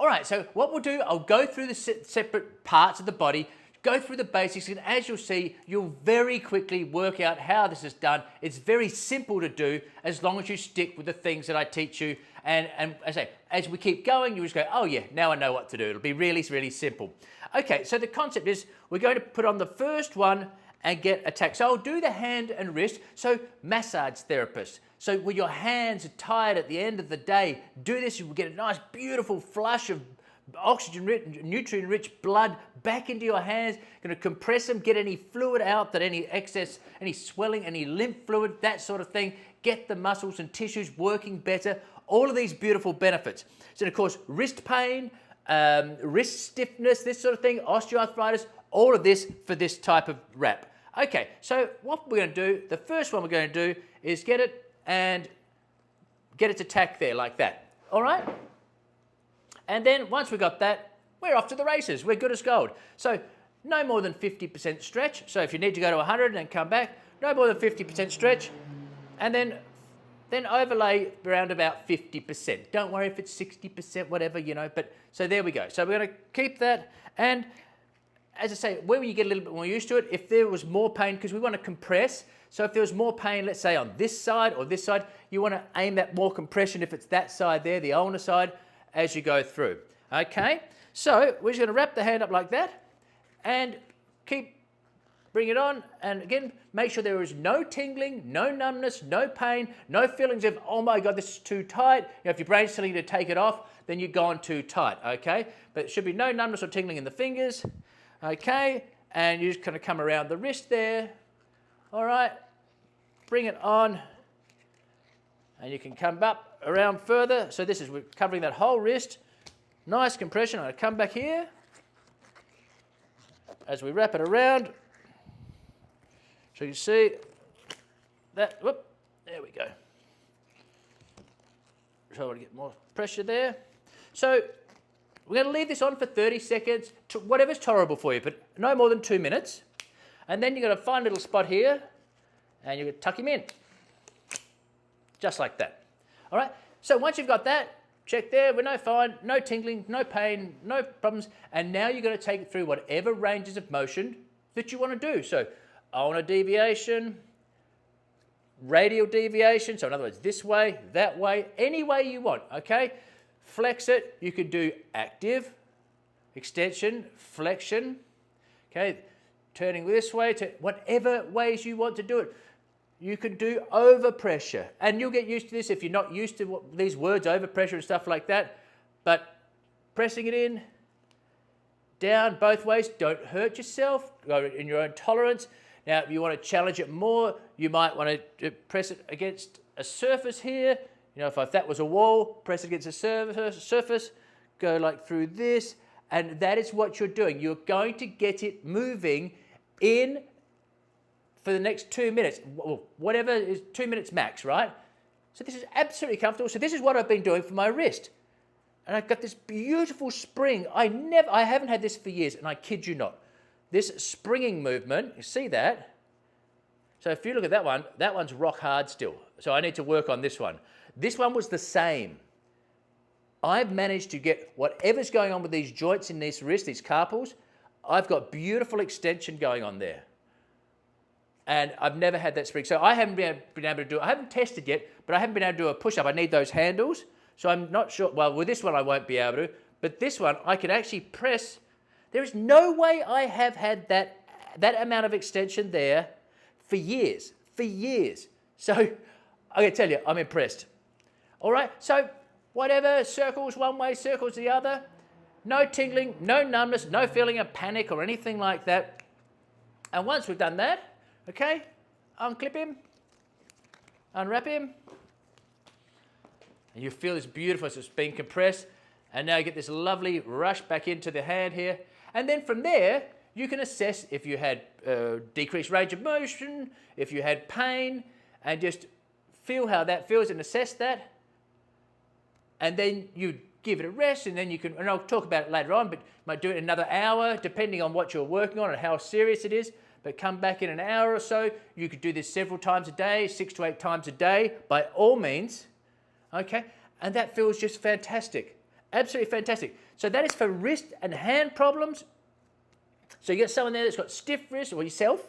All right, so what we'll do, I'll go through the separate parts of the body, go through the basics, and as you'll see, you'll very quickly work out how this is done. It's very simple to do as long as you stick with the things that I teach you. And as I say, as we keep going, you just go, oh yeah, now I know what to do. It'll be really, really simple. Okay, so the concept is we're going to put on the first one and get attacked. So I'll do the hand and wrist. So massage therapist. So when your hands are tired at the end of the day, do this, you will get a nice, beautiful flush of oxygen-rich, nutrient-rich blood back into your hands. Going to compress them, get any fluid out, that any excess, any swelling, any lymph fluid, that sort of thing. Get the muscles and tissues working better. All of these beautiful benefits. So of course, wrist pain, wrist stiffness, this sort of thing, osteoarthritis, all of this for this type of wrap. Okay, so what we're going to do, the first one we're going to do is get it and get it to tack there like that. All right? And then once we've got that, we're off to the races. We're good as gold. So no more than 50% stretch. So if you need to go to 100 and come back, no more than 50% stretch. And then overlay around about 50%. Don't worry if it's 60%, whatever, you know. But so there we go. So we're going to keep that. And as I say, when you get a little bit more used to it, if there was more pain, because we want to compress, so if there was more pain, let's say on this side or this side, you want to aim at more compression if it's that side there, the ulnar side, as you go through. Okay, so we're just going to wrap the hand up like that and bring it on. And again, make sure there is no tingling, no numbness, no pain, no feelings of, oh my God, this is too tight. You know, if your brain's telling you to take it off, then you've gone too tight, okay? But it should be no numbness or tingling in the fingers. Okay, and you just kind of come around the wrist there. All right, bring it on, and you can come up around further. So this is, we're covering that whole wrist. Nice compression. I'm going to come back here as we wrap it around. So you can see that, whoop, there we go. So I want to get more pressure there. So we're going to leave this on for 30 seconds, whatever's tolerable for you, but no more than 2 minutes. And then you're going to find a little spot here, and you're going to tuck him in. Just like that. All right? So once you've got that, check there, we're fine, no tingling, no pain, no problems. And now you're going to take it through whatever ranges of motion that you want to do. So ulnar deviation, radial deviation, so in other words, this way, that way, any way you want, okay? Flex it, you could do active, extension, flexion, okay? Turning this way, to whatever ways you want to do it. You can do overpressure, and you'll get used to this if you're not used to these words, overpressure and stuff like that, but pressing it in, down both ways, don't hurt yourself, go in your own tolerance. Now, if you want to challenge it more, you might want to press it against a surface here. You know, if that was a wall, press it against a surface, go like through this, and that is what you're doing. You're going to get it moving in for the next 2 minutes, whatever is 2 minutes max, right? So this is absolutely comfortable. So this is what I've been doing for my wrist. And I've got this beautiful spring. I haven't had this for years, and I kid you not. This springing movement, you see that? So if you look at that one's rock hard still. So I need to work on this one. This one was the same. I've managed to get whatever's going on with these joints in this wrist, these carpals, I've got beautiful extension going on there. And I've never had that spring. So I haven't been able to do it. I haven't tested yet, but I haven't been able to do a push-up. I need those handles. So I'm not sure. Well, with this one, I won't be able to. But this one, I can actually press. There is no way I have had that amount of extension there for years. For years. So I can tell you, I'm impressed. All right. So whatever, circles one way, circles the other. No tingling, no numbness, no feeling of panic or anything like that. And once we've done that, okay, unclip him, unwrap him, and you feel this beautiful, as it's being compressed, and now you get this lovely rush back into the hand here. And then from there, you can assess if you had decreased range of motion, if you had pain, and just feel how that feels and assess that. And then you give it a rest, and then you can, and I'll talk about it later on, but you might do it another hour, depending on what you're working on and how serious it is. But come back in an hour or so. You could do this several times a day, 6 to 8 times a day, by all means. Okay? And that feels just fantastic. Absolutely fantastic. So that is for wrist and hand problems. So you get someone there that's got stiff wrists, or yourself,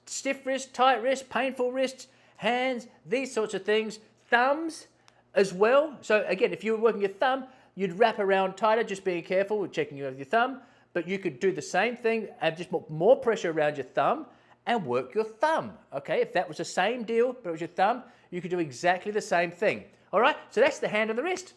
stiff wrists, tight wrists, painful wrists, hands, these sorts of things, thumbs as well. So again, if you were working your thumb, you'd wrap around tighter, just being careful with checking over your thumb, but you could do the same thing and just put more pressure around your thumb and work your thumb, okay? If that was the same deal, but it was your thumb, you could do exactly the same thing. All right, so that's the hand and the wrist.